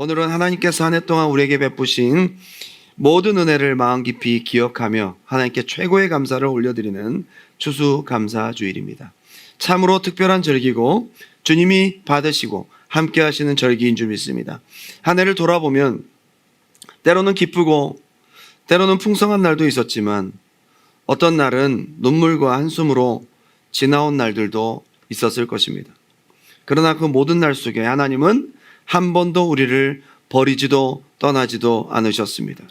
오늘은 하나님께서 한 해 동안 우리에게 베푸신 모든 은혜를 마음 깊이 기억하며 하나님께 최고의 감사를 올려드리는 추수감사주일입니다. 참으로 특별한 절기고 주님이 받으시고 함께 하시는 절기인 줄 믿습니다. 한 해를 돌아보면 때로는 기쁘고 때로는 풍성한 날도 있었지만 어떤 날은 눈물과 한숨으로 지나온 날들도 있었을 것입니다. 그러나 그 모든 날 속에 하나님은 한 번도 우리를 버리지도 떠나지도 않으셨습니다.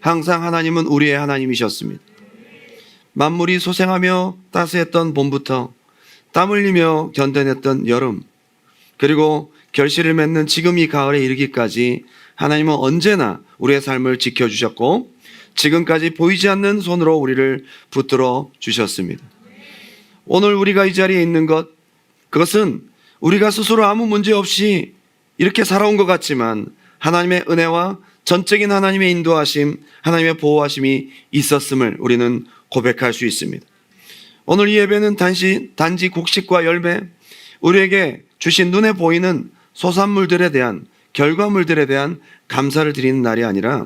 항상 하나님은 우리의 하나님이셨습니다. 만물이 소생하며 따스했던 봄부터 땀 흘리며 견뎌냈던 여름, 그리고 결실을 맺는 지금 이 가을에 이르기까지 하나님은 언제나 우리의 삶을 지켜주셨고 지금까지 보이지 않는 손으로 우리를 붙들어 주셨습니다. 오늘 우리가 이 자리에 있는 것, 그것은 우리가 스스로 아무 문제 없이 이렇게 살아온 것 같지만 하나님의 은혜와 전적인 하나님의 인도하심, 하나님의 보호하심이 있었음을 우리는 고백할 수 있습니다. 오늘 이 예배는 단지 곡식과 열매, 우리에게 주신 눈에 보이는 소산물들에 대한, 결과물들에 대한 감사를 드리는 날이 아니라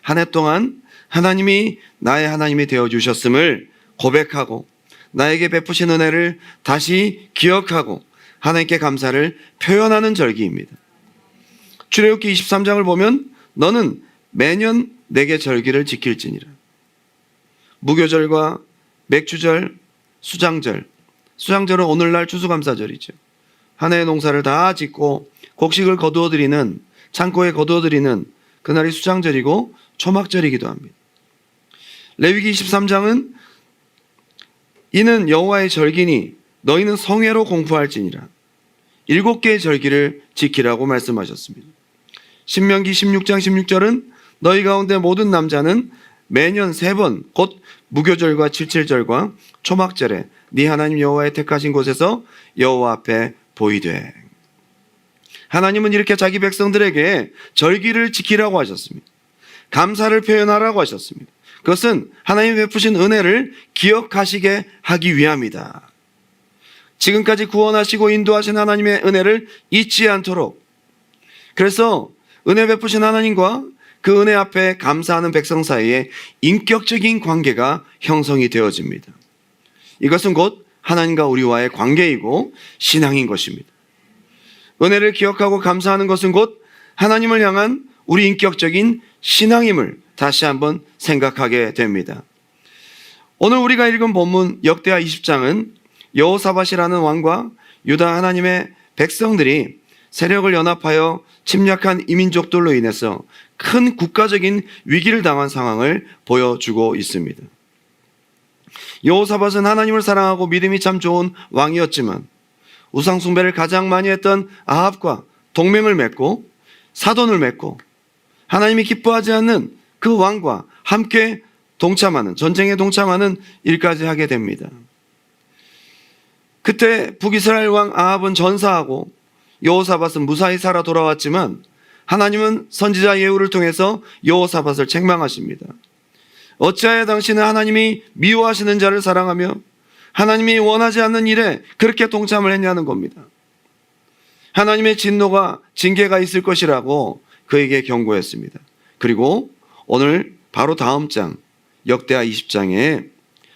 한 해 동안 하나님이 나의 하나님이 되어주셨음을 고백하고 나에게 베푸신 은혜를 다시 기억하고 하나님께 감사를 표현하는 절기입니다. 출애굽기 23장을 보면 너는 매년 내게 절기를 지킬지니라. 무교절과 맥주절, 수장절. 수장절은 오늘날 추수감사절이죠. 한 해의 농사를 다 짓고 곡식을 거두어드리는, 창고에 거두어드리는 그날이 수장절이고 초막절이기도 합니다. 레위기 23장은 이는 여호와의 절기니 너희는 성회로 공포할지니라. 7개의 절기를 지키라고 말씀하셨습니다. 신명기 16장 16절은 너희 가운데 모든 남자는 매년 3번 곧 무교절과 칠칠절과 초막절에 네 하나님 여호와의 택하신 곳에서 여호와 앞에 보이되. 하나님은 이렇게 자기 백성들에게 절기를 지키라고 하셨습니다. 감사를 표현하라고 하셨습니다. 그것은 하나님이 베푸신 은혜를 기억하시게 하기 위함이다. 지금까지 구원하시고 인도하신 하나님의 은혜를 잊지 않도록. 그래서 은혜 베푸신 하나님과 그 은혜 앞에 감사하는 백성 사이에 인격적인 관계가 형성이 되어집니다. 이것은 곧 하나님과 우리와의 관계이고 신앙인 것입니다. 은혜를 기억하고 감사하는 것은 곧 하나님을 향한 우리 인격적인 신앙임을 다시 한번 생각하게 됩니다. 오늘 우리가 읽은 본문 역대하 20장은 여호사밧이라는 왕과 유다 하나님의 백성들이 세력을 연합하여 침략한 이민족들로 인해서 큰 국가적인 위기를 당한 상황을 보여주고 있습니다. 여호사밧은 하나님을 사랑하고 믿음이 참 좋은 왕이었지만 우상 숭배를 가장 많이 했던 아합과 동맹을 맺고 사돈을 맺고 하나님이 기뻐하지 않는 그 왕과 함께 동참하는, 전쟁에 동참하는 일까지 하게 됩니다. 그때 북이스라엘 왕 아합은 전사하고 여호사밧은 무사히 살아 돌아왔지만 하나님은 선지자 예후를 통해서 여호사밧을 책망하십니다. 어찌하여 당신은 하나님이 미워하시는 자를 사랑하며 하나님이 원하지 않는 일에 그렇게 동참을 했냐는 겁니다. 하나님의 진노가, 징계가 있을 것이라고 그에게 경고했습니다. 그리고 오늘 바로 다음 장 역대하 20장에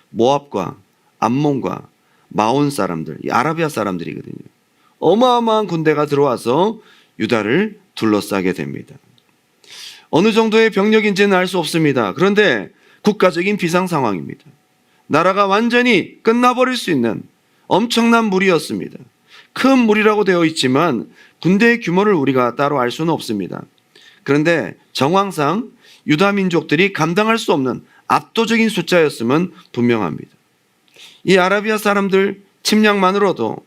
모압과 암몬과 마온 사람들, 이 아라비아 사람들이거든요. 어마어마한 군대가 들어와서 유다를 둘러싸게 됩니다. 어느 정도의 병력인지는 알 수 없습니다. 그런데 국가적인 비상 상황입니다. 나라가 완전히 끝나버릴 수 있는 엄청난 무리였습니다. 큰 무리라고 되어 있지만 군대의 규모를 우리가 따로 알 수는 없습니다. 그런데 정황상 유다 민족들이 감당할 수 없는 압도적인 숫자였음은 분명합니다. 이 아라비아 사람들 침략만으로도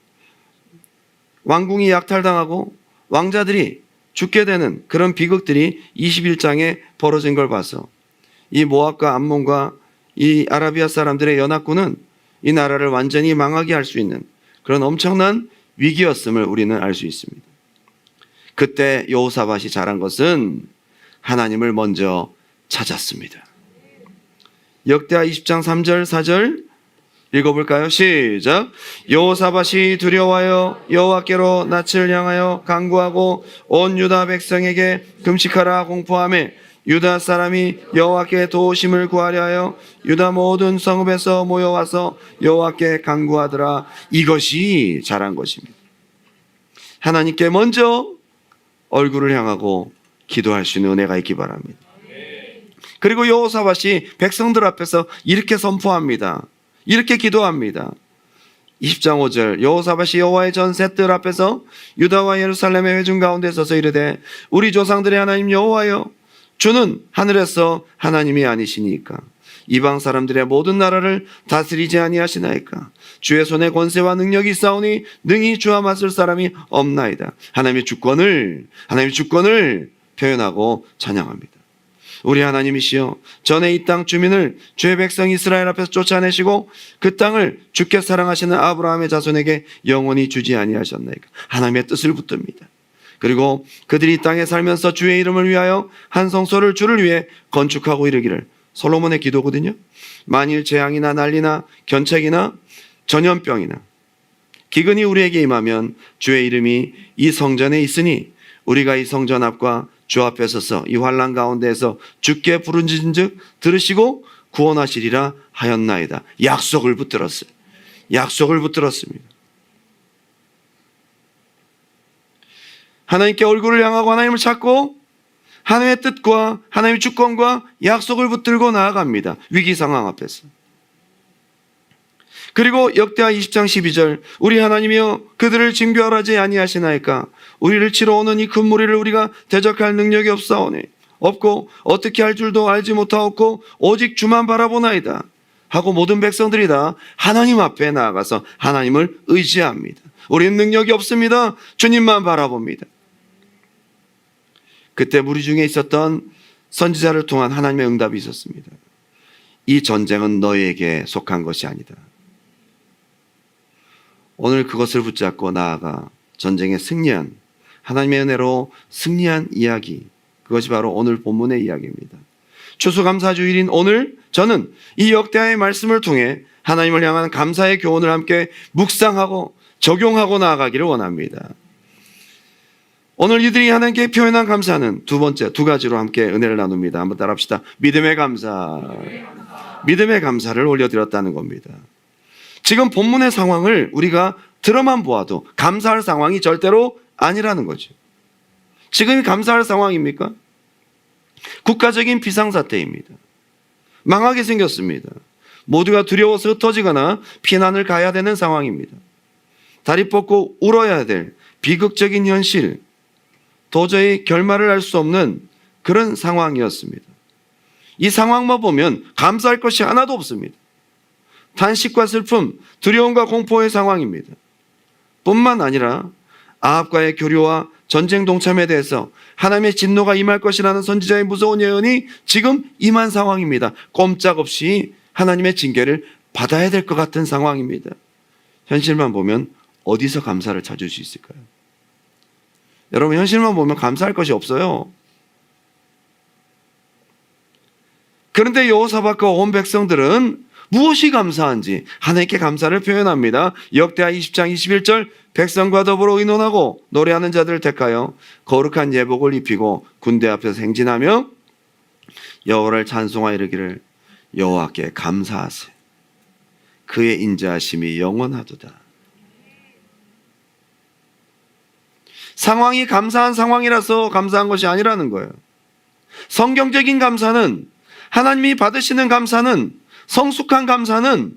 왕궁이 약탈당하고 왕자들이 죽게 되는 그런 비극들이 21장에 벌어진 걸 봐서 이 모압과 암몬과 이 아라비아 사람들의 연합군은 이 나라를 완전히 망하게 할 수 있는 그런 엄청난 위기였음을 우리는 알 수 있습니다. 그때 여호사밧이 잘한 것은 하나님을 먼저 찾았습니다. 역대하 20장 3절 4절 읽어볼까요? 시작. 여호사밧이 두려워하여 여호와께로 낯을 향하여 간구하고 온 유다 백성에게 금식하라 공포하며 유다 사람이 여호와께 도우심을 구하려 하여 유다 모든 성읍에서 모여와서 여호와께 간구하더라. 이것이 잘한 것입니다. 하나님께 먼저 얼굴을 향하고 기도할 수 있는 은혜가 있기 바랍니다. 그리고 여호사밧이 백성들 앞에서 이렇게 선포합니다. 이렇게 기도합니다. 20장 5절 여호사밧이 여호와의 전세 뜰 앞에서 유다와 예루살렘의 회중 가운데 서서 이르되 우리 조상들의 하나님 여호와여 주는 하늘에서 하나님이 아니시니까 이방 사람들의 모든 나라를 다스리지 아니하시나이까 주의 손에 권세와 능력이 있사오니 능히 주와 맞설 사람이 없나이다. 하나님의 주권을 표현하고 찬양합니다. 우리 하나님이시여 전에 이 땅 주민을 주의 백성 이스라엘 앞에서 쫓아내시고 그 땅을 주께 사랑하시는 아브라함의 자손에게 영원히 주지 아니하셨나이까. 하나님의 뜻을 붙듭니다. 그리고 그들이 이 땅에 살면서 주의 이름을 위하여 한 성소를 주를 위해 건축하고 이르기를. 솔로몬의 기도거든요. 만일 재앙이나 난리나 견책이나 전염병이나 기근이 우리에게 임하면 주의 이름이 이 성전에 있으니 우리가 이 성전 앞과 주 앞에 서서 이 환난 가운데에서 주께 부르짖은즉 들으시고 구원하시리라 하였나이다. 약속을 붙들었어요. 약속을 붙들었습니다. 하나님께 얼굴을 향하고 하나님을 찾고 하나님의 뜻과 하나님의 주권과 약속을 붙들고 나아갑니다. 위기 상황 앞에서. 그리고 역대하 20장 12절 우리 하나님이여 그들을 징표하지 아니하시나이까 우리를 치러 오는 이 큰 무리를 우리가 대적할 능력이 없사오니 없고 어떻게 할 줄도 알지 못하옵고 오직 주만 바라보나이다 하고 모든 백성들이 다 하나님 앞에 나아가서 하나님을 의지합니다. 우리는 능력이 없습니다. 주님만 바라봅니다. 그때 무리 중에 있었던 선지자를 통한 하나님의 응답이 있었습니다. 이 전쟁은 너희에게 속한 것이 아니다. 오늘 그것을 붙잡고 나아가 전쟁에 승리한 하나님의 은혜로 승리한 이야기, 그것이 바로 오늘 본문의 이야기입니다. 추수감사주일인 오늘 저는 이 역대하의 말씀을 통해 하나님을 향한 감사의 교훈을 함께 묵상하고 적용하고 나아가기를 원합니다. 오늘 이들이 하나님께 표현한 감사는 두 번째, 두 가지로 함께 은혜를 나눕니다. 한번 따라합시다. 믿음의 감사. 믿음의 감사를 올려드렸다는 겁니다. 지금 본문의 상황을 우리가 들어만 보아도 감사할 상황이 절대로 아니라는 거죠. 지금이 감사할 상황입니까? 국가적인 비상사태입니다. 망하게 생겼습니다. 모두가 두려워서 흩어지거나 피난을 가야 되는 상황입니다. 다리 뻗고 울어야 될 비극적인 현실, 도저히 결말을 알 수 없는 그런 상황이었습니다. 이 상황만 보면 감사할 것이 하나도 없습니다. 탄식과 슬픔, 두려움과 공포의 상황입니다. 뿐만 아니라 아합과의 교류와 전쟁 동참에 대해서 하나님의 진노가 임할 것이라는 선지자의 무서운 예언이 지금 임한 상황입니다. 꼼짝없이 하나님의 징계를 받아야 될 것 같은 상황입니다. 현실만 보면 어디서 감사를 찾을 수 있을까요? 여러분, 현실만 보면 감사할 것이 없어요. 그런데 여호사밧과 온 백성들은 무엇이 감사한지 하나님께 감사를 표현합니다. 역대하 20장 21절 백성과 더불어 의논하고 노래하는 자들을 택하여 거룩한 예복을 입히고 군대 앞에서 행진하며 여호와를 찬송하여 이르기를 여호와께 감사하세 그의 인자하심이 영원하도다. 상황이 감사한 상황이라서 감사한 것이 아니라는 거예요. 성경적인 감사는, 하나님이 받으시는 감사는, 성숙한 감사는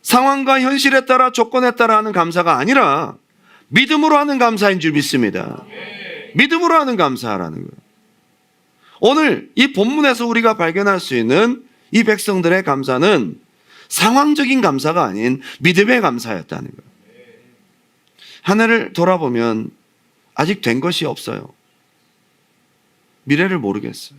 상황과 현실에 따라 조건에 따라 하는 감사가 아니라 믿음으로 하는 감사인 줄 믿습니다. 믿음으로 하는 감사라는 거예요. 오늘 이 본문에서 우리가 발견할 수 있는 이 백성들의 감사는 상황적인 감사가 아닌 믿음의 감사였다는 거예요. 한 해를 돌아보면 아직 된 것이 없어요. 미래를 모르겠어요.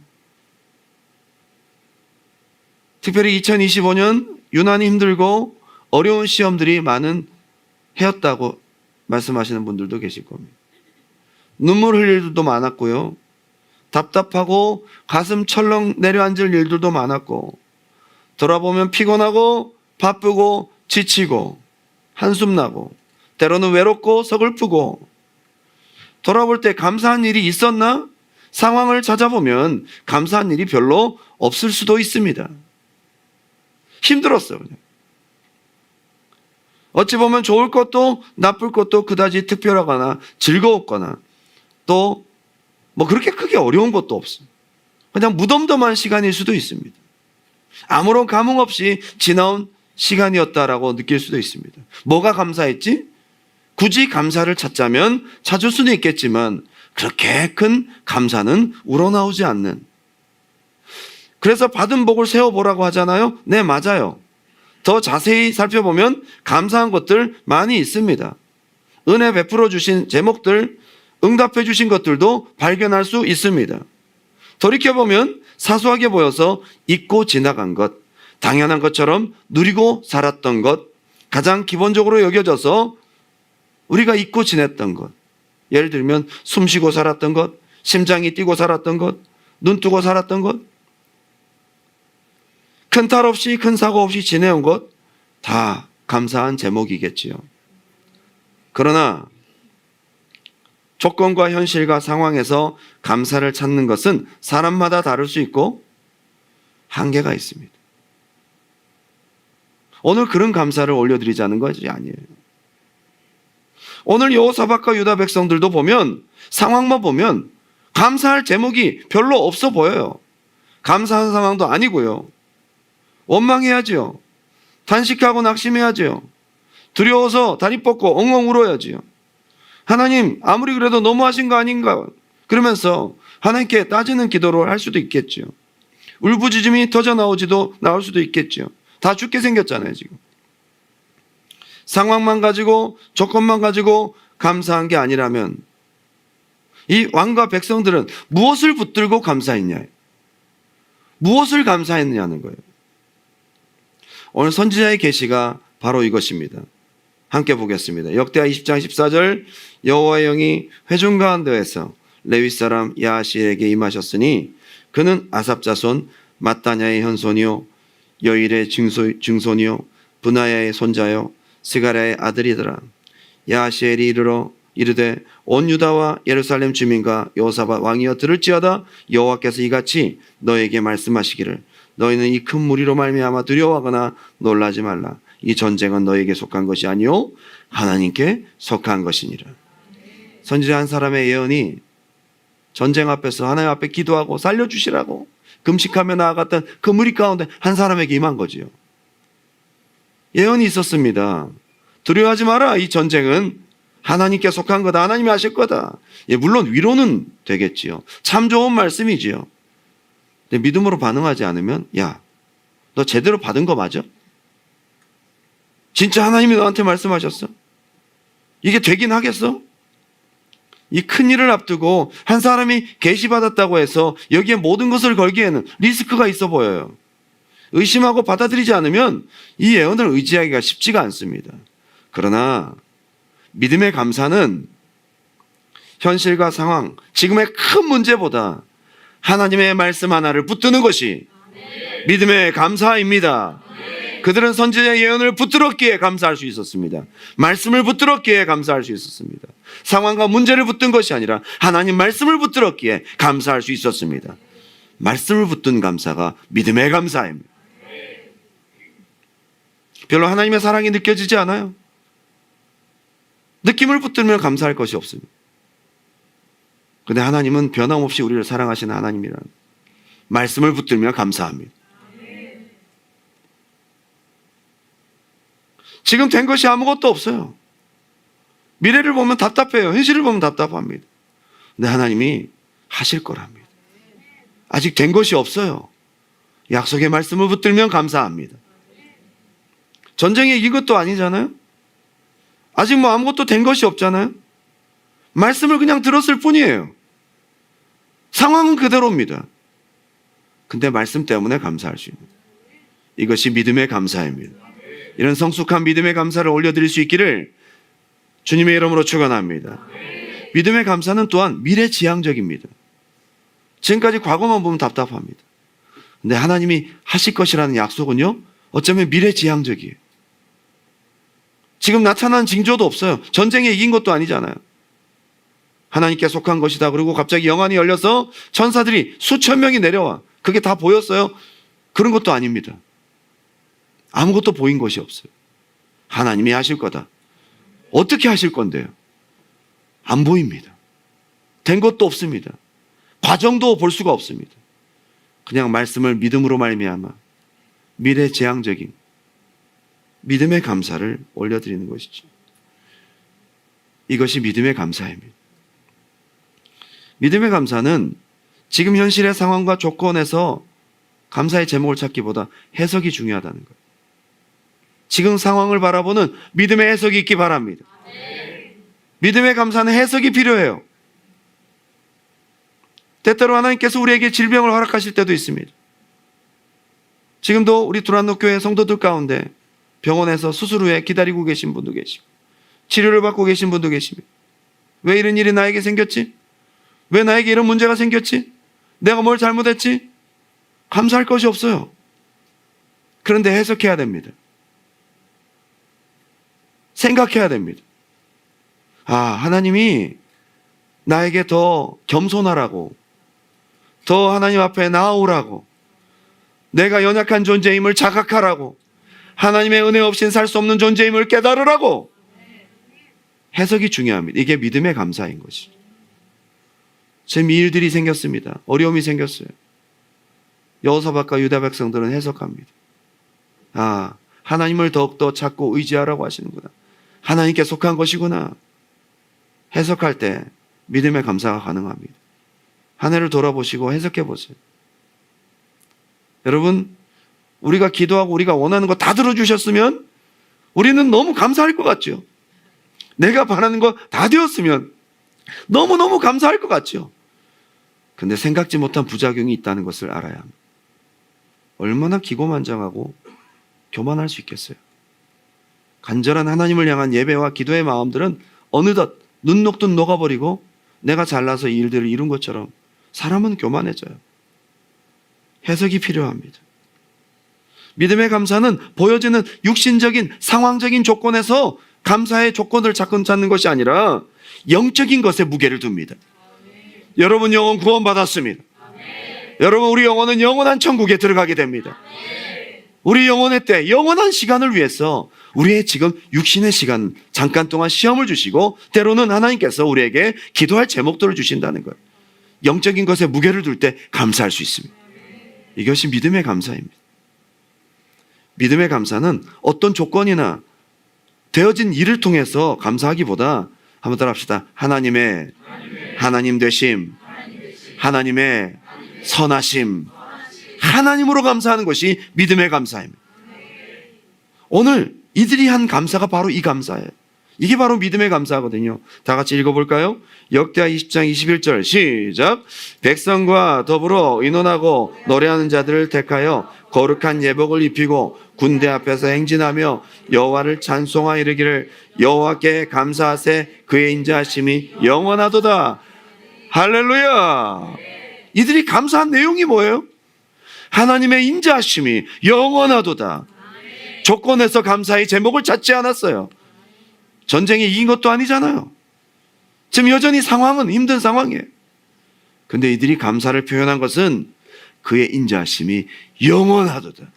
특별히 2025년 유난히 힘들고 어려운 시험들이 많은 해였다고 말씀하시는 분들도 계실 겁니다. 눈물 흘릴 일도 많았고요. 답답하고 가슴 철렁 내려앉을 일들도 많았고, 돌아보면 피곤하고 바쁘고 지치고 한숨 나고 때로는 외롭고 서글프고 돌아볼 때 감사한 일이 있었나? 상황을 찾아보면 감사한 일이 별로 없을 수도 있습니다. 힘들었어요. 그냥. 어찌 보면 좋을 것도 나쁠 것도 그다지 특별하거나 즐거웠거나 또 뭐 그렇게 크게 어려운 것도 없어요. 그냥 무덤덤한 시간일 수도 있습니다. 아무런 감흥 없이 지나온 시간이었다라고 느낄 수도 있습니다. 뭐가 감사했지? 굳이 감사를 찾자면 찾을 수는 있겠지만 그렇게 큰 감사는 우러나오지 않는. 그래서 받은 복을 세워보라고 하잖아요. 네, 맞아요. 더 자세히 살펴보면 감사한 것들 많이 있습니다. 은혜 베풀어 주신 제목들, 응답해 주신 것들도 발견할 수 있습니다. 돌이켜보면 사소하게 보여서 잊고 지나간 것, 당연한 것처럼 누리고 살았던 것, 가장 기본적으로 여겨져서 우리가 잊고 지냈던 것. 예를 들면 숨 쉬고 살았던 것, 심장이 뛰고 살았던 것, 눈 뜨고 살았던 것, 큰 탈 없이 큰 사고 없이 지내온 것, 다 감사한 제목이겠지요. 그러나 조건과 현실과 상황에서 감사를 찾는 것은 사람마다 다를 수 있고 한계가 있습니다. 오늘 그런 감사를 올려드리자는 것이 아니에요. 오늘 여호사밧과 유다 백성들도 보면 상황만 보면 감사할 제목이 별로 없어 보여요. 감사한 상황도 아니고요. 원망해야지요. 탄식하고 낙심해야지요. 두려워서 다리 뻗고 엉엉 울어야지요. 하나님 아무리 그래도 너무하신 거 아닌가 그러면서 하나님께 따지는 기도를 할 수도 있겠죠. 울부짖음이 터져 나올 수도 있겠죠. 다 죽게 생겼잖아요 지금. 상황만 가지고 조건만 가지고 감사한 게 아니라면 이 왕과 백성들은 무엇을 붙들고 감사했냐, 무엇을 감사했느냐는 거예요. 오늘 선지자의 계시가 바로 이것입니다. 함께 보겠습니다. 역대하 20장 14절 여호와의 영이 회중 가운데에서 레위 사람 야하시엘에게 임하셨으니 그는 아삽 자손 마따냐의 현손이요 여일의 증손이요 브나야의 손자요 스가랴의 아들이더라. 야하시엘이 이르되 온 유다와 예루살렘 주민과 여호사밧 왕이여 들을지어다 여호와께서 이같이 너에게 말씀하시기를 너희는 이 큰 무리로 말미암아 두려워하거나 놀라지 말라. 이 전쟁은 너에게 속한 것이 아니요 하나님께 속한 것이니라. 선지자 한 사람의 예언이 전쟁 앞에서 하나님 앞에 기도하고 살려주시라고 금식하며 나아갔던 그 무리 가운데 한 사람에게 임한 거지요. 예언이 있었습니다. 두려워하지 마라. 이 전쟁은 하나님께 속한 거다. 하나님이 하실 거다. 예, 물론 위로는 되겠지요. 참 좋은 말씀이지요. 근데 믿음으로 반응하지 않으면 야, 너 제대로 받은 거 맞아? 진짜 하나님이 너한테 말씀하셨어? 이게 되긴 하겠어? 이 큰 일을 앞두고 한 사람이 계시받았다고 해서 여기에 모든 것을 걸기에는 리스크가 있어 보여요. 의심하고 받아들이지 않으면 이 예언을 의지하기가 쉽지가 않습니다. 그러나 믿음의 감사는 현실과 상황, 지금의 큰 문제보다 하나님의 말씀 하나를 붙드는 것이 믿음의 감사입니다. 그들은 선지자의 예언을 붙들었기에 감사할 수 있었습니다. 말씀을 붙들었기에 감사할 수 있었습니다. 상황과 문제를 붙든 것이 아니라 하나님 말씀을 붙들었기에 감사할 수 있었습니다. 말씀을 붙든 감사가 믿음의 감사입니다. 별로 하나님의 사랑이 느껴지지 않아요? 느낌을 붙들면 감사할 것이 없습니다. 그런데 하나님은 변함없이 우리를 사랑하시는 하나님이라는 말씀을 붙들면 감사합니다. 지금 된 것이 아무것도 없어요. 미래를 보면 답답해요. 현실을 보면 답답합니다. 근데 하나님이 하실 거랍니다. 아직 된 것이 없어요. 약속의 말씀을 붙들면 감사합니다. 전쟁에 이긴 것도 아니잖아요. 아직 뭐 아무것도 된 것이 없잖아요. 말씀을 그냥 들었을 뿐이에요. 상황은 그대로입니다. 근데 말씀 때문에 감사할 수 있는, 이것이 믿음의 감사입니다. 이런 성숙한 믿음의 감사를 올려드릴 수 있기를 주님의 이름으로 축원합니다. 믿음의 감사는 또한 미래지향적입니다. 지금까지 과거만 보면 답답합니다. 근데 하나님이 하실 것이라는 약속은요, 어쩌면 미래지향적이에요. 지금 나타난 징조도 없어요. 전쟁에 이긴 것도 아니잖아요. 하나님께 속한 것이다. 그리고 갑자기 영안이 열려서 천사들이 수천 명이 내려와. 그게 다 보였어요? 그런 것도 아닙니다. 아무것도 보인 것이 없어요. 하나님이 하실 거다. 어떻게 하실 건데요? 안 보입니다. 된 것도 없습니다. 과정도 볼 수가 없습니다. 그냥 말씀을 믿음으로 말미암아 미래지향적인 믿음의 감사를 올려드리는 것이죠. 이것이 믿음의 감사입니다. 믿음의 감사는 지금 현실의 상황과 조건에서 감사의 제목을 찾기보다 해석이 중요하다는 거예요. 지금 상황을 바라보는 믿음의 해석이 있기 바랍니다. 믿음의 감사는 해석이 필요해요. 때때로 하나님께서 우리에게 질병을 허락하실 때도 있습니다. 지금도 우리 두란노 교회 성도들 가운데 병원에서 수술 후에 기다리고 계신 분도 계시고 치료를 받고 계신 분도 계십니다. 왜 이런 일이 나에게 생겼지? 왜 나에게 이런 문제가 생겼지? 내가 뭘 잘못했지? 감사할 것이 없어요. 그런데 해석해야 됩니다. 생각해야 됩니다. 아, 하나님이 나에게 더 겸손하라고, 더 하나님 앞에 나아오라고, 내가 연약한 존재임을 자각하라고, 하나님의 은혜 없이는 살 수 없는 존재임을 깨달으라고 해석이 중요합니다. 이게 믿음의 감사인 것이. 지금 이 일들이 생겼습니다. 어려움이 생겼어요. 여호사밧과 유다 백성들은 해석합니다. 아, 하나님을 더욱더 찾고 의지하라고 하시는구나. 하나님께 속한 것이구나. 해석할 때 믿음의 감사가 가능합니다. 한 해를 돌아보시고 해석해 보세요. 여러분, 우리가 기도하고 우리가 원하는 거 다 들어주셨으면 우리는 너무 감사할 것 같죠. 내가 바라는 거 다 되었으면 너무너무 감사할 것 같죠. 근데 생각지 못한 부작용이 있다는 것을 알아야 합니다. 얼마나 기고만장하고 교만할 수 있겠어요. 간절한 하나님을 향한 예배와 기도의 마음들은 어느덧 눈 녹듯 녹아버리고 내가 잘나서 이 일들을 이룬 것처럼 사람은 교만해져요. 해석이 필요합니다. 믿음의 감사는 보여지는 육신적인 상황적인 조건에서 감사의 조건을 찾는 것이 아니라 영적인 것에 무게를 둡니다. 여러분 영혼 구원받았습니다. 여러분 우리 영혼은 영원한 천국에 들어가게 됩니다. 우리 영혼의 때 영원한 시간을 위해서 우리의 지금 육신의 시간 잠깐 동안 시험을 주시고 때로는 하나님께서 우리에게 기도할 제목들을 주신다는 거예요. 영적인 것에 무게를 둘 때 감사할 수 있습니다. 이것이 믿음의 감사입니다. 믿음의 감사는 어떤 조건이나 되어진 일을 통해서 감사하기보다 한번 따라 합시다. 하나님 되심, 하나님의 선하심, 하나님으로 감사하는 것이 믿음의 감사입니다. 오늘 이들이 한 감사가 바로 이 감사예요. 이게 바로 믿음의 감사거든요. 다 같이 읽어볼까요? 역대하 20장 21절 시작. 백성과 더불어 의논하고 노래하는 자들을 택하여 거룩한 예복을 입히고 군대 앞에서 행진하며 여호와를 찬송하여 이르기를 여호와께 감사하세 그의 인자하심이 영원하도다. 할렐루야. 이들이 감사한 내용이 뭐예요? 하나님의 인자하심이 영원하도다. 조건에서 감사의 제목을 찾지 않았어요. 전쟁에 이긴 것도 아니잖아요. 지금 여전히 상황은 힘든 상황이에요. 근데 이들이 감사를 표현한 것은 그의 인자하심이 영원하도다.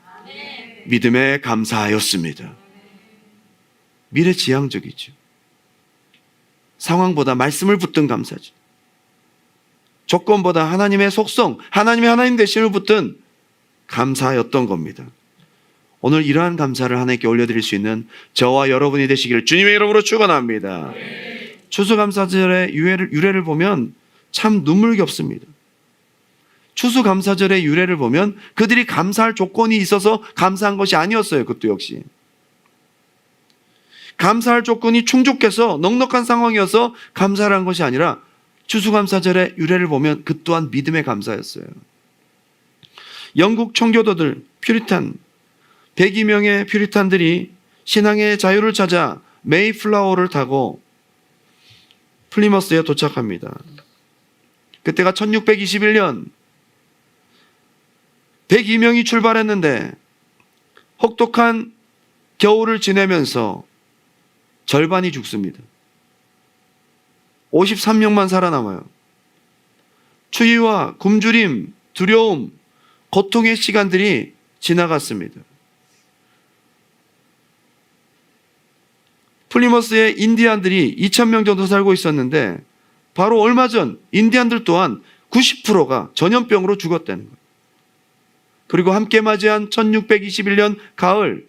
믿음에 감사하였습니다. 미래지향적이죠. 상황보다 말씀을 붙든 감사죠. 조건보다 하나님의 속성, 하나님 되심을 붙든 감사였던 겁니다. 오늘 이러한 감사를 하나님께 올려드릴 수 있는 저와 여러분이 되시기를 주님의 이름으로 축원합니다. 추수감사절의 유래를 보면 참 눈물겹습니다. 추수감사절의 유래를 보면 그들이 감사할 조건이 있어서 감사한 것이 아니었어요. 그것도 역시 감사할 조건이 충족해서 넉넉한 상황이어서 감사를 한 것이 아니라 추수감사절의 유래를 보면 그 또한 믿음의 감사였어요. 영국 청교도들 퓨리탄 102명의 퓨리탄들이 신앙의 자유를 찾아 메이플라워를 타고 플리머스에 도착합니다. 그때가 1621년 102명이 출발했는데 혹독한 겨울을 지내면서 절반이 죽습니다. 53명만 살아남아요. 추위와 굶주림, 두려움, 고통의 시간들이 지나갔습니다. 플리머스에 인디안들이 2,000명 정도 살고 있었는데 바로 얼마 전 인디안들 또한 90%가 전염병으로 죽었다는 거예요. 그리고 함께 맞이한 1621년 가을,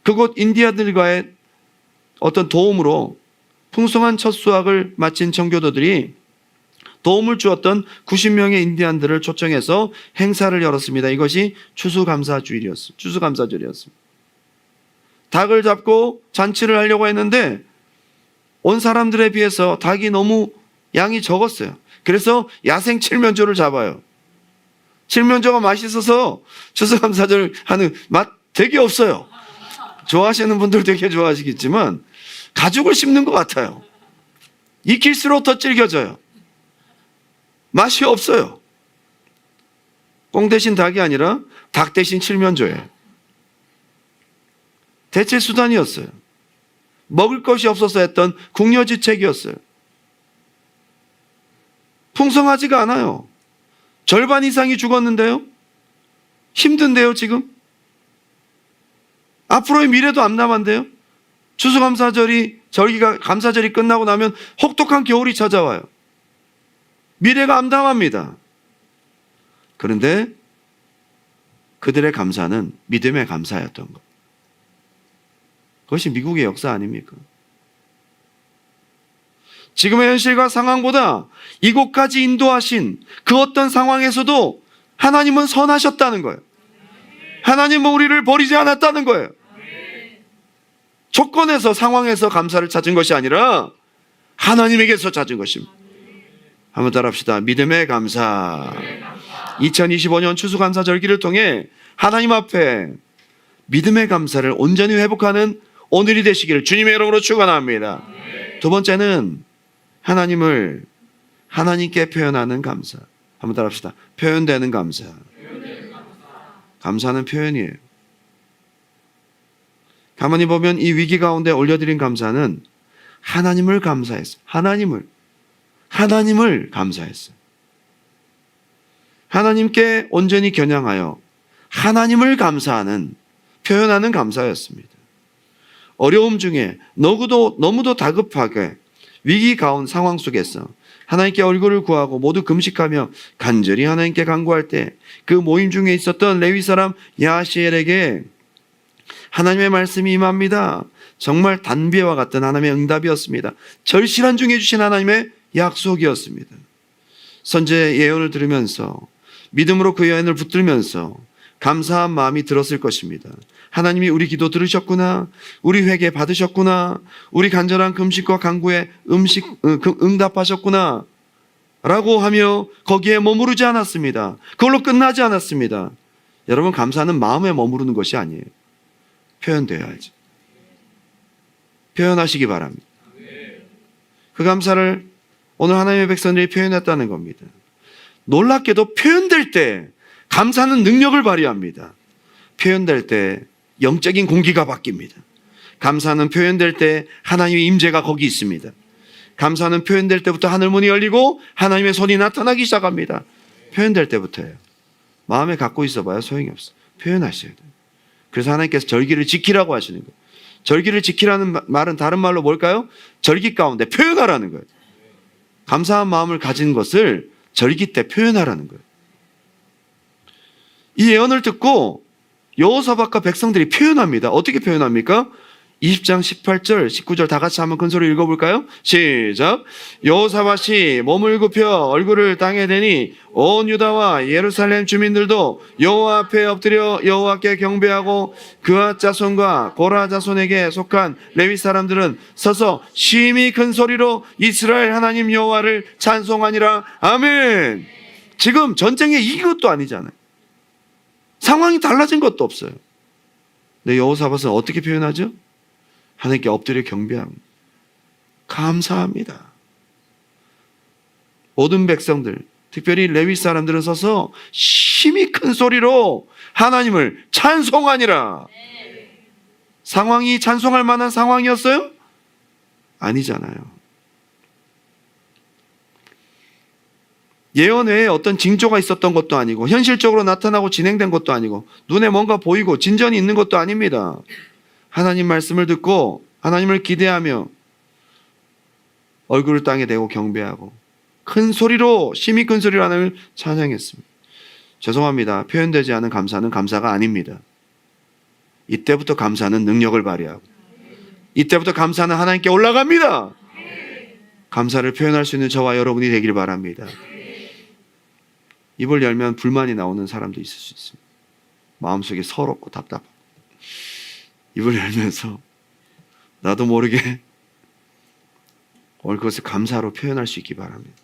그곳 인디안들과의 어떤 도움으로 풍성한 첫 수확을 마친 청교도들이 도움을 주었던 90명의 인디안들을 초청해서 행사를 열었습니다. 이것이 추수감사주일이었습니다. 닭을 잡고 잔치를 하려고 했는데 온 사람들에 비해서 닭이 너무 양이 적었어요. 그래서 야생 칠면조를 잡아요. 칠면조가 맛있어서 추수감사절 하는 맛 되게 없어요. 좋아하시는 분들 되게 좋아하시겠지만 가죽을 씹는 것 같아요. 익힐수록 더 질겨져요. 맛이 없어요. 꽁 대신 닭이 아니라 닭 대신 칠면조예요. 대체 수단이었어요. 먹을 것이 없어서 했던 궁여지책이었어요. 풍성하지가 않아요. 절반 이상이 죽었는데요. 힘든데요, 지금. 앞으로의 미래도 암담한데요. 감사절이 끝나고 나면 혹독한 겨울이 찾아와요. 미래가 암담합니다. 그런데 그들의 감사는 믿음의 감사였던 것. 그것이 미국의 역사 아닙니까? 지금의 현실과 상황보다 이곳까지 인도하신 그 어떤 상황에서도 하나님은 선하셨다는 거예요. 하나님은 우리를 버리지 않았다는 거예요. 조건에서, 상황에서 감사를 찾은 것이 아니라 하나님에게서 찾은 것입니다. 한번 따라합시다. 믿음의 감사. 2025년 추수감사절기를 통해 하나님 앞에 믿음의 감사를 온전히 회복하는 오늘이 되시기를 주님의 이름으로 축원합니다. 두 번째는 하나님을 하나님께 표현하는 감사. 한번 따라합시다. 표현되는 감사. 감사는 표현이에요. 가만히 보면 이 위기 가운데 올려드린 감사는 하나님을 감사했어요. 하나님을 감사했어요. 하나님께 온전히 겨냥하여 하나님을 감사하는, 표현하는 감사였습니다. 어려움 중에 너무도 다급하게 위기 가운 상황 속에서 하나님께 얼굴을 구하고 모두 금식하며 간절히 하나님께 간구할 때 그 모임 중에 있었던 레위 사람 야시엘에게 하나님의 말씀이 임합니다. 정말 단비와 같은 하나님의 응답이었습니다. 절실한 중에 주신 하나님의 약속이었습니다. 선지의 예언을 들으면서 믿음으로 그 예언을 붙들면서 감사한 마음이 들었을 것입니다. 하나님이 우리 기도 들으셨구나. 우리 회개 받으셨구나. 우리 간절한 금식과 간구에 응답하셨구나. 라고 하며 거기에 머무르지 않았습니다. 그걸로 끝나지 않았습니다. 여러분, 감사는 마음에 머무르는 것이 아니에요. 표현되어야지. 표현하시기 바랍니다. 그 감사를 오늘 하나님의 백성들이 표현했다는 겁니다. 놀랍게도 표현될 때 감사는 능력을 발휘합니다. 표현될 때 영적인 공기가 바뀝니다. 감사는 표현될 때 하나님의 임재가 거기 있습니다. 감사는 표현될 때부터 하늘문이 열리고 하나님의 손이 나타나기 시작합니다. 표현될 때부터예요. 마음에 갖고 있어봐야 소용이 없어요. 표현하셔야 돼요. 그래서 하나님께서 절기를 지키라고 하시는 거예요. 절기를 지키라는 말은 다른 말로 뭘까요? 절기 가운데 표현하라는 거예요. 감사한 마음을 가진 것을 절기 때 표현하라는 거예요. 이 예언을 듣고 여호사밧과 백성들이 표현합니다. 어떻게 표현합니까? 20장 18절 19절 다 같이 한번 큰 소리로 읽어볼까요? 시작. 여호사밧이 몸을 굽혀 얼굴을 땅에 대니 온 유다와 예루살렘 주민들도 여호와 앞에 엎드려 여호와께 경배하고 그앗 자손과 고라 자손에게 속한 레위 사람들은 서서 심히 큰 소리로 이스라엘 하나님 여호와를 찬송하니라. 아멘. 지금 전쟁에 이긴 것도 아니잖아요. 상황이 달라진 것도 없어요. 근데 여호사밧은 어떻게 표현하죠? 하나님께 엎드려 경배합니다. 감사합니다. 모든 백성들, 특별히 레위 사람들은 서서 심히 큰 소리로 하나님을 찬송하니라. 상황이 찬송할 만한 상황이었어요? 아니잖아요. 예언 외에 어떤 징조가 있었던 것도 아니고 현실적으로 나타나고 진행된 것도 아니고 눈에 뭔가 보이고 진전이 있는 것도 아닙니다. 하나님 말씀을 듣고 하나님을 기대하며 얼굴을 땅에 대고 경배하고 큰 소리로, 심히 큰 소리로 하나님을 찬양했습니다. 죄송합니다. 표현되지 않은 감사는 감사가 아닙니다. 이때부터 감사는 능력을 발휘하고 이때부터 감사는 하나님께 올라갑니다. 감사를 표현할 수 있는 저와 여러분이 되길 바랍니다. 입을 열면 불만이 나오는 사람도 있을 수 있습니다. 마음속에 서럽고 답답하고 입을 열면서 나도 모르게 오늘 그것을 감사로 표현할 수 있기 바랍니다.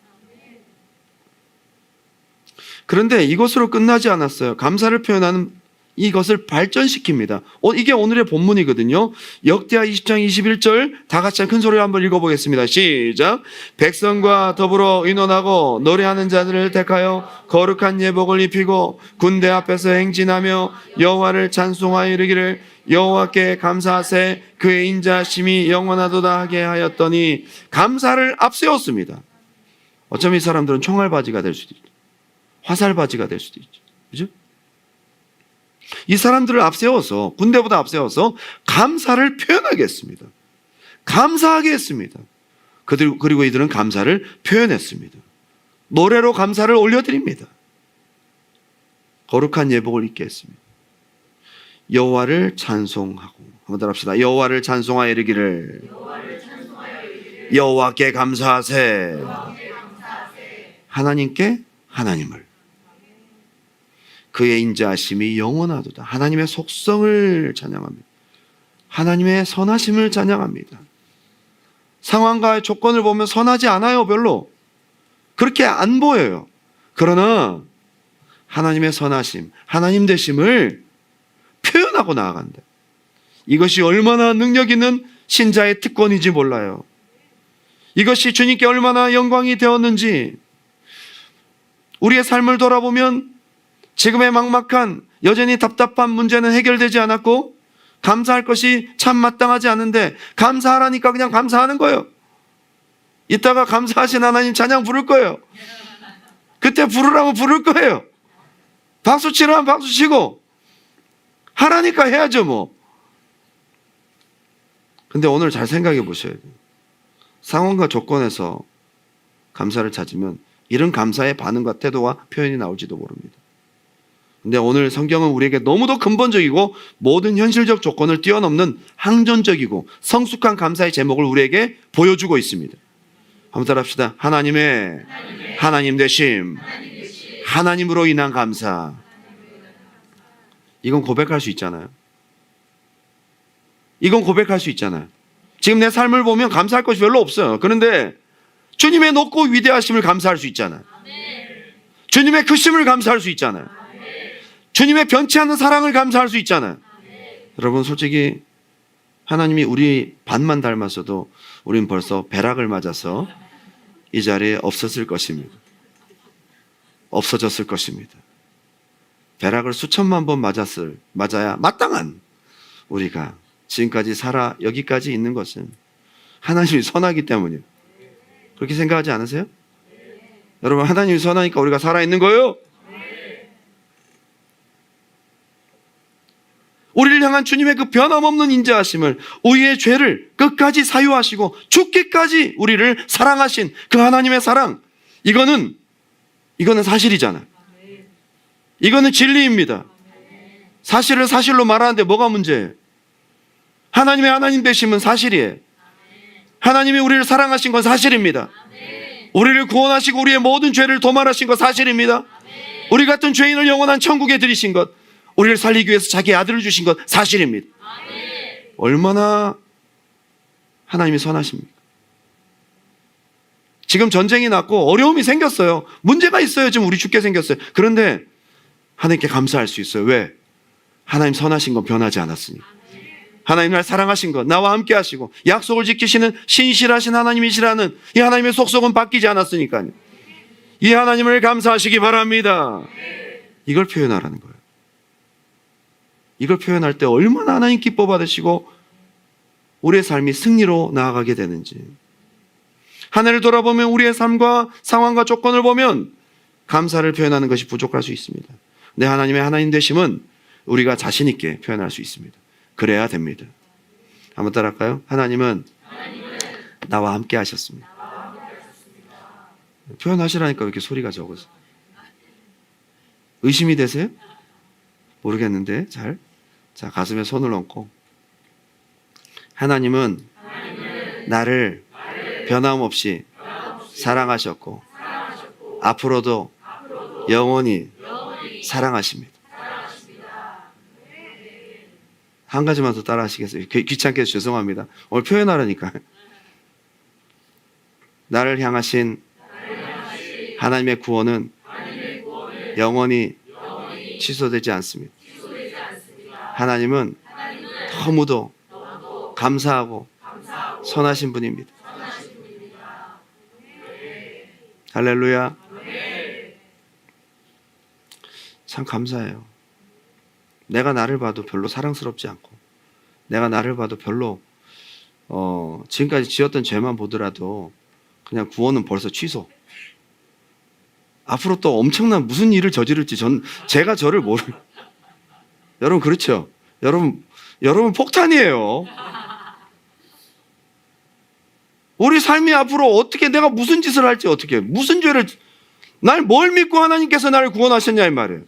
그런데 이것으로 끝나지 않았어요. 감사를 표현하는 이것을 발전시킵니다. 이게 오늘의 본문이거든요. 역대하 20장 21절 다 같이 큰 소리로 한번 읽어보겠습니다. 시작. 백성과 더불어 의논하고 노래하는 자들을 택하여 거룩한 예복을 입히고 군대 앞에서 행진하며 여호와를 찬송하여 이르기를 여호와께 감사하세 그의 인자심이 영원하도다 하게 하였더니 감사를 앞세웠습니다. 어쩌면 이 사람들은 총알바지가 될 수도 있죠. 화살바지가 될 수도 있죠. 그죠? 이 사람들을 앞세워서 군대보다 앞세워서 감사를 표현하게 했습니다. 감사하게 했습니다. 그리고 이들은 감사를 표현했습니다. 노래로 감사를 올려드립니다. 거룩한 예복을 입게 했습니다. 여호와를 찬송하고 한번 따라합시다. 여호와를 찬송하여 이르기를 여호와께 감사하세. 하나님께 하나님을 그의 인자하심이 영원하도다. 하나님의 속성을 찬양합니다. 하나님의 선하심을 찬양합니다. 상황과의 조건을 보면 선하지 않아요. 별로 그렇게 안 보여요. 그러나 하나님의 선하심, 하나님 되심을 표현하고 나아간다. 이것이 얼마나 능력 있는 신자의 특권인지 몰라요. 이것이 주님께 얼마나 영광이 되었는지. 우리의 삶을 돌아보면 지금의 막막한 여전히 답답한 문제는 해결되지 않았고 감사할 것이 참 마땅하지 않은데 감사하라니까 그냥 감사하는 거예요. 이따가 감사하신 하나님 찬양 부를 거예요. 그때 부르라면 부를 거예요. 박수 치라면 박수 치고 하라니까 해야죠 뭐. 근데 오늘 잘 생각해 보셔야 돼요. 상황과 조건에서 감사를 찾으면 이런 감사의 반응과 태도와 표현이 나올지도 모릅니다. 근데 오늘 성경은 우리에게 너무도 근본적이고 모든 현실적 조건을 뛰어넘는 항전적이고 성숙한 감사의 제목을 우리에게 보여주고 있습니다. 한번 따라합시다. 하나님의 하나님 되심, 하나님으로 인한 감사. 이건 고백할 수 있잖아요. 이건 고백할 수 있잖아요. 지금 내 삶을 보면 감사할 것이 별로 없어요. 그런데 주님의 높고 위대하심을 감사할 수 있잖아요. 주님의 크심을 감사할 수 있잖아요. 주님의 변치 않는 사랑을 감사할 수 있잖아요. 여러분 솔직히 하나님이 우리 반만 닮았어도 우린 벌써 벼락을 맞아서 이 자리에 없었을 것입니다. 없어졌을 것입니다. 벼락을 수천만 번 맞아야 마땅한 우리가 지금까지 살아 여기까지 있는 것은 하나님이 선하기 때문이에요. 그렇게 생각하지 않으세요? 여러분 하나님이 선하니까 우리가 살아있는 거예요. 우리를 향한 주님의 그 변함없는 인자하심을, 우리의 죄를 끝까지 사유하시고 죽기까지 우리를 사랑하신 그 하나님의 사랑, 이거는 사실이잖아요. 이거는 진리입니다. 사실을 사실로 말하는데 뭐가 문제예요? 하나님의 하나님 되심은 사실이에요. 하나님이 우리를 사랑하신 건 사실입니다. 우리를 구원하시고 우리의 모든 죄를 도말하신 건 사실입니다. 우리 같은 죄인을 영원한 천국에 들이신 것, 우리를 살리기 위해서 자기 아들을 주신 것 사실입니다. 얼마나 하나님이 선하십니까? 지금 전쟁이 났고 어려움이 생겼어요. 문제가 있어요. 지금 우리 죽게 생겼어요. 그런데 하나님께 감사할 수 있어요. 왜? 하나님 선하신 건 변하지 않았으니. 하나님 날 사랑하신 것, 나와 함께 하시고 약속을 지키시는 신실하신 하나님이시라는 이 하나님의 속성은 바뀌지 않았으니까요. 이 하나님을 감사하시기 바랍니다. 이걸 표현하라는 거예요. 이걸 표현할 때 얼마나 하나님 기뻐 받으시고 우리의 삶이 승리로 나아가게 되는지, 한 해를 돌아보면 우리의 삶과 상황과 조건을 보면 감사를 표현하는 것이 부족할 수 있습니다. 근데 하나님의 하나님 되심은 우리가 자신 있게 표현할 수 있습니다. 그래야 됩니다. 한번 따라할까요? 하나님은 나와 함께 하셨습니다. 표현하시라니까 왜 이렇게 소리가 적어서. 의심이 되세요? 모르겠는데 잘. 자, 가슴에 손을 얹고, 하나님은 나를 변함없이 사랑하셨고 앞으로도 영원히 사랑하십니다. 한 가지만 더 따라 하시겠어요? 귀찮게 해서 죄송합니다. 오늘 표현하라니까. 나를 향하신 하나님의 구원은 영원히 취소되지 않습니다. 하나님은 너무도 감사하고 선하신 분입니다. 할렐루야. 참 감사해요. 내가 나를 봐도 별로 사랑스럽지 않고, 내가 나를 봐도 별로 지금까지 지었던 죄만 보더라도 그냥 구원은 벌써 취소. 앞으로 또 엄청난 무슨 일을 저지를지 제가 저를 여러분 그렇죠? 여러분 폭탄이에요. 우리 삶이 앞으로 어떻게, 내가 무슨 짓을 할지, 어떻게, 무슨 죄를, 날 뭘 믿고 하나님께서 나를 구원하셨냐 이 말이에요.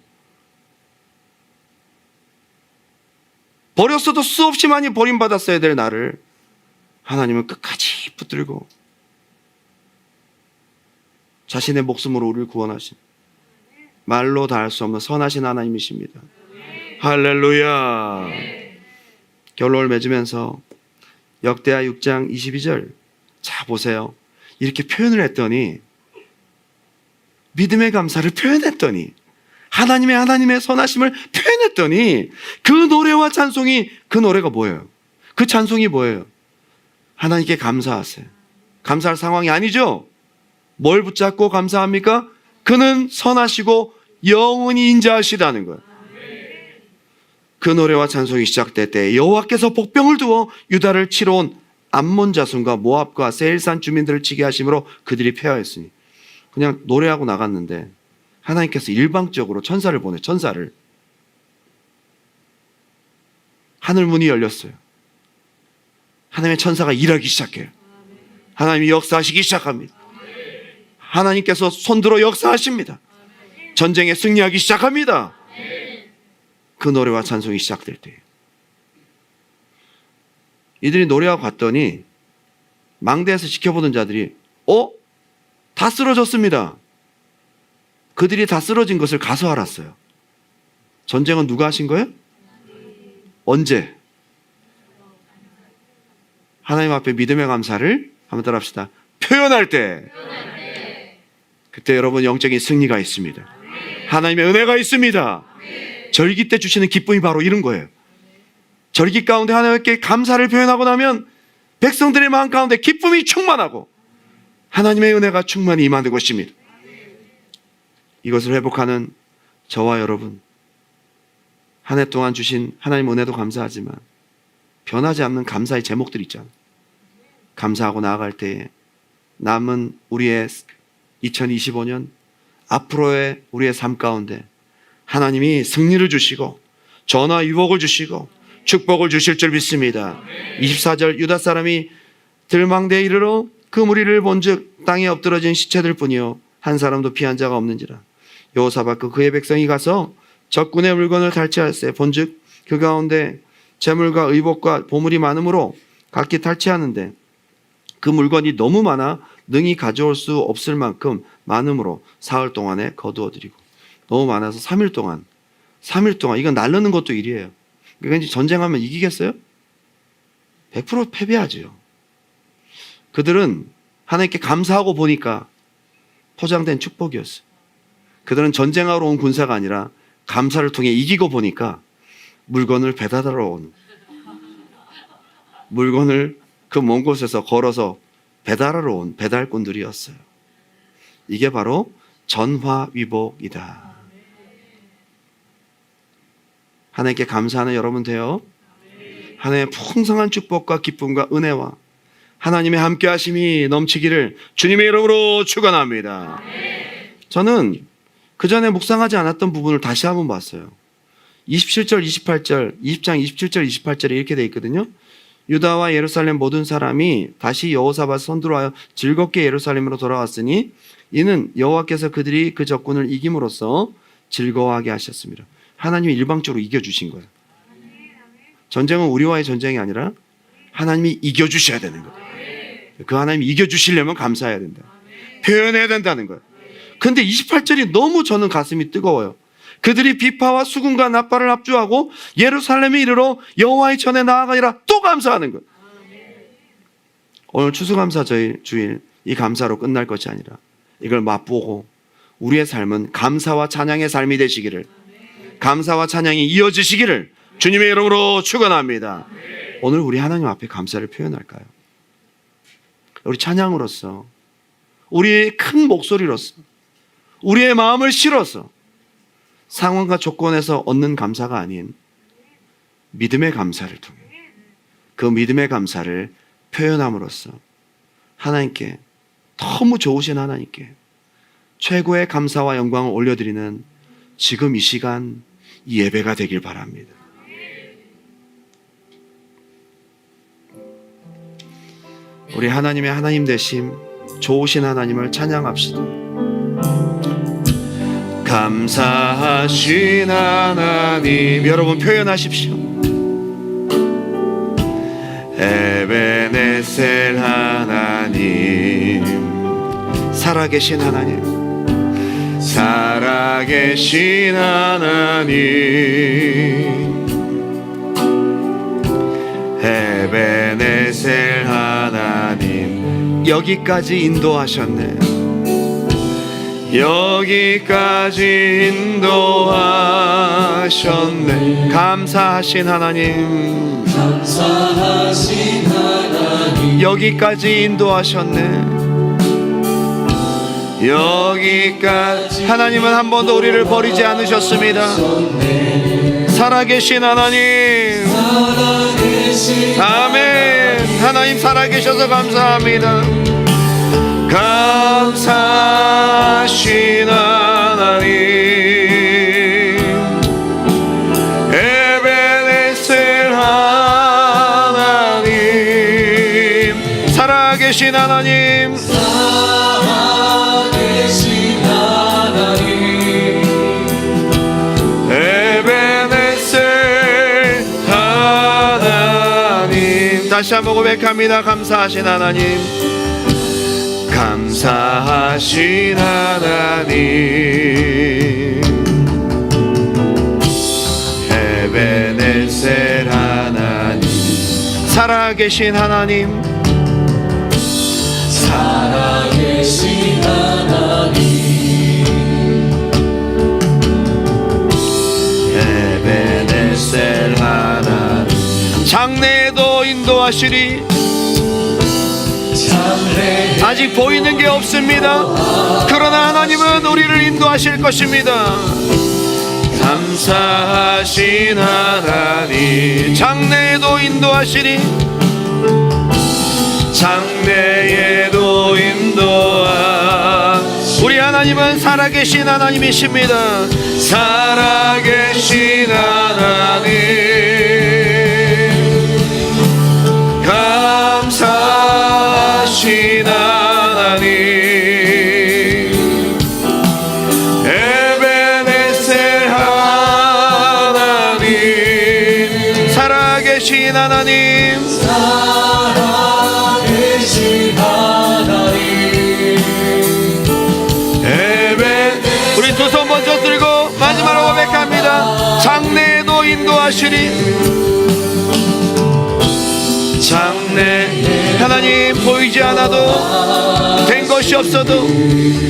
버렸어도 수없이 많이 버림받았어야 될 나를 하나님은 끝까지 붙들고 자신의 목숨으로 우리를 구원하신, 말로 다 할 수 없는 선하신 하나님이십니다. 할렐루야. 결론을 맺으면서 역대하 6장 22절, 자 보세요. 이렇게 표현을 했더니, 믿음의 감사를 표현했더니, 하나님의 선하심을 표현했더니, 그 노래와 찬송이, 그 노래가 뭐예요? 그 찬송이 뭐예요? 하나님께 감사하세요. 감사할 상황이 아니죠? 뭘 붙잡고 감사합니까? 그는 선하시고 영원히 인자하시다는 거예요. 그 노래와 찬송이 시작될 때 여호와께서 복병을 두어 유다를 치러 온 암몬 자손과 모압과 세일산 주민들을 치게 하심으로 그들이 패하였으니, 그냥 노래하고 나갔는데 하나님께서 일방적으로 천사를 보내, 천사를. 하늘 문이 열렸어요. 하나님의 천사가 일하기 시작해요. 하나님이 역사하시기 시작합니다. 하나님께서 손들어 역사하십니다. 전쟁에 승리하기 시작합니다. 그 노래와 찬송이 시작될 때예요. 이들이 노래하고 갔더니 망대에서 지켜보던 자들이 다 쓰러졌습니다. 그들이 다 쓰러진 것을 가서 알았어요. 전쟁은 누가 하신 거예요? 언제? 하나님 앞에 믿음의 감사를 한번 따라 합시다. 표현할 때. 그때 여러분 영적인 승리가 있습니다. 하나님의 은혜가 있습니다. 절기 때 주시는 기쁨이 바로 이런 거예요. 절기 가운데 하나님께 감사를 표현하고 나면 백성들의 마음 가운데 기쁨이 충만하고 하나님의 은혜가 충만히 임하는 것입니다. 이것을 회복하는 저와 여러분, 한 해 동안 주신 하나님 은혜도 감사하지만 변하지 않는 감사의 제목들이 있잖아요. 감사하고 나아갈 때에 남은 우리의 2025년, 앞으로의 우리의 삶 가운데 하나님이 승리를 주시고 전화 유복을 주시고 축복을 주실 줄 믿습니다. 24절, 유다 사람이 들망대에 이르러 그 무리를 본즉 땅에 엎드러진 시체들 뿐이요 한 사람도 피한 자가 없는지라. 여호사밧과 그의 백성이 가서 적군의 물건을 탈취하였으되 본즉 그 가운데 재물과 의복과 보물이 많으므로 각기 탈취하는데 그 물건이 너무 많아 능히 가져올 수 없을 만큼 많으므로 사흘 동안에 거두어들이고. 너무 많아서 3일 동안 이건 날르는 것도 일이에요. 그러니까 전쟁하면 이기겠어요? 100% 패배하죠. 그들은 하나님께 감사하고 보니까 포장된 축복이었어요. 그들은 전쟁하러 온 군사가 아니라 감사를 통해 이기고 보니까 물건을 배달하러 온, 물건을 그 먼 곳에서 걸어서 배달하러 온 배달꾼들이었어요. 이게 바로 전화위복이다. 하나님께 감사하는 여러분 되어 하나님의 풍성한 축복과 기쁨과 은혜와 하나님의 함께 하심이 넘치기를 주님의 이름으로 축원합니다. 저는 그전에 묵상하지 않았던 부분을 다시 한번 봤어요. 27절, 28절, 20장 27절, 28절에 이렇게 돼 있거든요. 유다와 예루살렘 모든 사람이 다시 여호사밧 선두로하여 즐겁게 예루살렘으로 돌아왔으니 이는 여호와께서 그들이 그 적군을 이김으로써 즐거워하게 하셨습니다. 하나님이 일방적으로 이겨주신 거예요. 전쟁은 우리와의 전쟁이 아니라 하나님이 이겨주셔야 되는 거예요. 그 하나님이 이겨주시려면 감사해야 된다. 표현해야 된다는 거예요. 근데 28절이 너무 저는 가슴이 뜨거워요. 그들이 비파와 수군과 나팔을 합주하고 예루살렘에 이르러 여호와의 전에 나아가니라 또 감사하는 거예요. 오늘 추수감사 주일 이 감사로 끝날 것이 아니라 이걸 맛보고 우리의 삶은 감사와 찬양의 삶이 되시기를, 감사와 찬양이 이어지시기를 주님의 이름으로 축원합니다. 오늘 우리 하나님 앞에 감사를 표현할까요? 우리 찬양으로서, 우리의 큰 목소리로서, 우리의 마음을 실어서 상황과 조건에서 얻는 감사가 아닌 믿음의 감사를 통해 그 믿음의 감사를 표현함으로써 하나님께, 너무 좋으신 하나님께 최고의 감사와 영광을 올려드리는 지금 이 시간 이 예배가 되길 바랍니다. 우리 하나님의 하나님 되심, 좋으신 하나님을 찬양합시다. 감사하신 하나님, 여러분 표현하십시오. 에베네셀 하나님, 살아계신 하나님, 살아계신 하나님, 에베네셀 하나님, 여기까지 인도하셨네. 여기까지 인도하셨네. 감사하신 하나님, 감사하신 하나님, 여기까지 인도하셨네. 여기까지. 하나님은 한 번도 우리를 버리지 않으셨습니다. 살아계신 하나님, 아멘. 하나님 살아계셔서 감사합니다. 감사하신 하나님, 에베네셀 하나님, 살아계신 하나님, 살아계신 하나님, 에베네셀 하나님. 다시 한번 고백합니다. 감사하신 하나님, 감사하신 하나님, 에베네셀 하나님, 살아계신 하나님, 살아계신 하나님, 에베네셀 하나님, 장래에도 인도하시리. 아직 보이는 게 없습니다. 그러나 하나님은 우리를 인도하실 것입니다. 감사하신 하나님, 장래에도 인도하시리. 장래에도 우리 하나님은 살아계신 하나님이십니다. 살아계신 하나님, 감사하신 하나님, 에베네셀 하나님, 살아계신 하나님, 살아계신 하나님, 우리 두 손 먼저 들고 마지막으로 고백합니다. 장래에도 인도하시리. 장래 하나님, 보이지 않아도 된 것이 없어도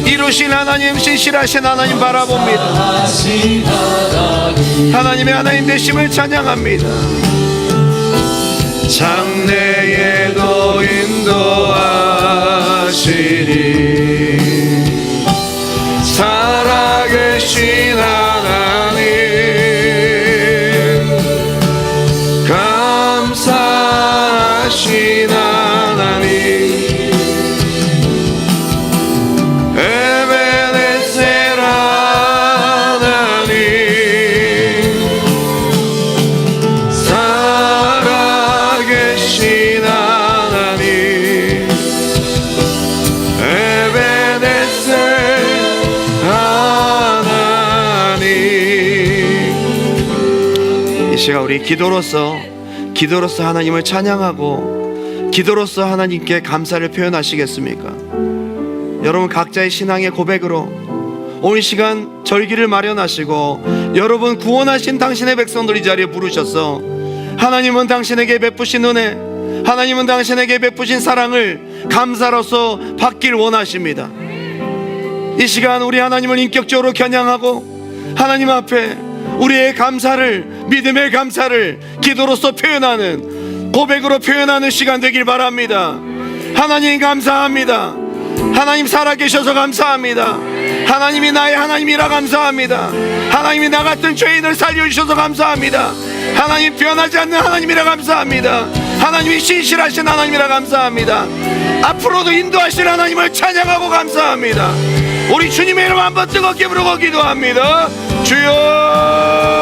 이루신 하나님, 신실하신 하나님 바라봅니다. 하나님의 하나님 되심을 찬양합니다. 장래에도 인도하시리. 살아계신 하나님, 감사 시간 우리 기도로서 하나님을 찬양하고 기도로서 하나님께 감사를 표현하시겠습니까? 여러분 각자의 신앙의 고백으로 오늘 시간 절기를 마련하시고 여러분 구원하신 당신의 백성들 이 자리에 부르셔서 하나님은 당신에게 베푸신 은혜, 하나님은 당신에게 베푸신 사랑을 감사로서 받길 원하십니다. 이 시간 우리 하나님을 인격적으로 겨냥하고 하나님 앞에 우리의 감사를, 믿음의 감사를 기도로서 표현하는, 고백으로 표현하는 시간 되길 바랍니다. 하나님 감사합니다. 하나님 살아계셔서 감사합니다. 하나님이 나의 하나님이라 감사합니다. 하나님이 나 같은 죄인을 살려주셔서 감사합니다. 하나님 변하지 않는 하나님이라 감사합니다. 하나님이 신실하신 하나님이라 감사합니다. 앞으로도 인도하실 하나님을 찬양하고 감사합니다. 우리 주님의 이름 한번 뜨겁게 부르고 기도합니다. 주여